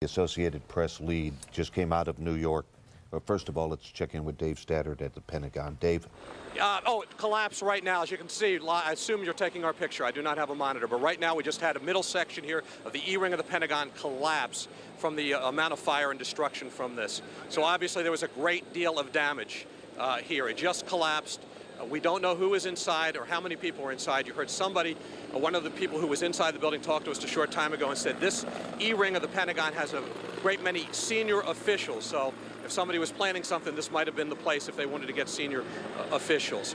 The Associated Press lead just came out of New York. First of all, let's check in with Dave Staddard at the Pentagon. Dave? It collapsed right now. As you can see, I assume you're taking our picture. I do not have a monitor, but right now we just had a middle section here of the E-ring of the Pentagon collapse from the amount of fire and destruction from this. So obviously there was a great deal of damage here. It just collapsed. We don't know who is inside or how many people are inside. You heard somebody, one of the people who was inside the building, talked to us a short time ago and said this E-ring of the Pentagon has a great many senior officials. So if somebody was planning something, this might have been the place if they wanted to get senior officials.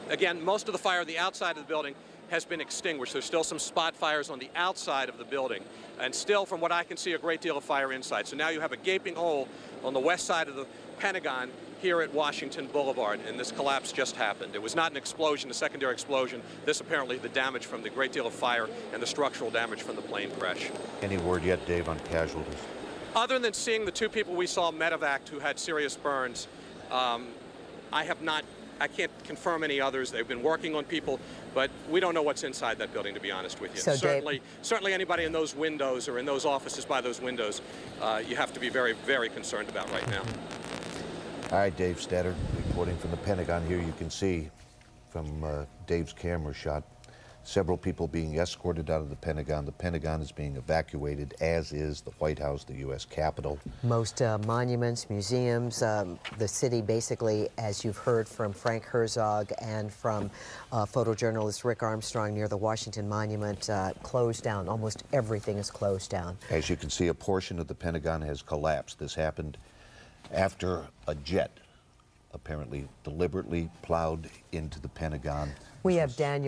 Again, most of the fire on the outside of the building has been extinguished. There's still some spot fires on the outside of the building, and still, from what I can see, a great deal of fire inside. So now you have a gaping hole on the west side of the Pentagon here at Washington Boulevard, and this collapse just happened. It was not an explosion, a secondary explosion. This apparently the damage from the great deal of fire and the structural damage from the plane crash. Any word yet, Dave, on casualties? Other than seeing the two people we saw medevaced who had serious burns, I can't confirm any others. They've been working on people, but we don't know what's inside that building, to be honest with you. So certainly anybody in those windows or in those offices by those windows, you have to be very, very concerned about right now. All right, Dave Staddard, reporting from the Pentagon. Here you can see from Dave's camera shot several people being escorted out of the Pentagon. The Pentagon is being evacuated, as is the White House, the U.S. Capitol. Most monuments, museums, the city basically, as you've heard from Frank Herzog and from photojournalist Rick Armstrong near the Washington Monument, closed down. Almost everything is closed down. As you can see, a portion of the Pentagon has collapsed. This happened after a jet apparently deliberately plowed into the Pentagon. We have Daniel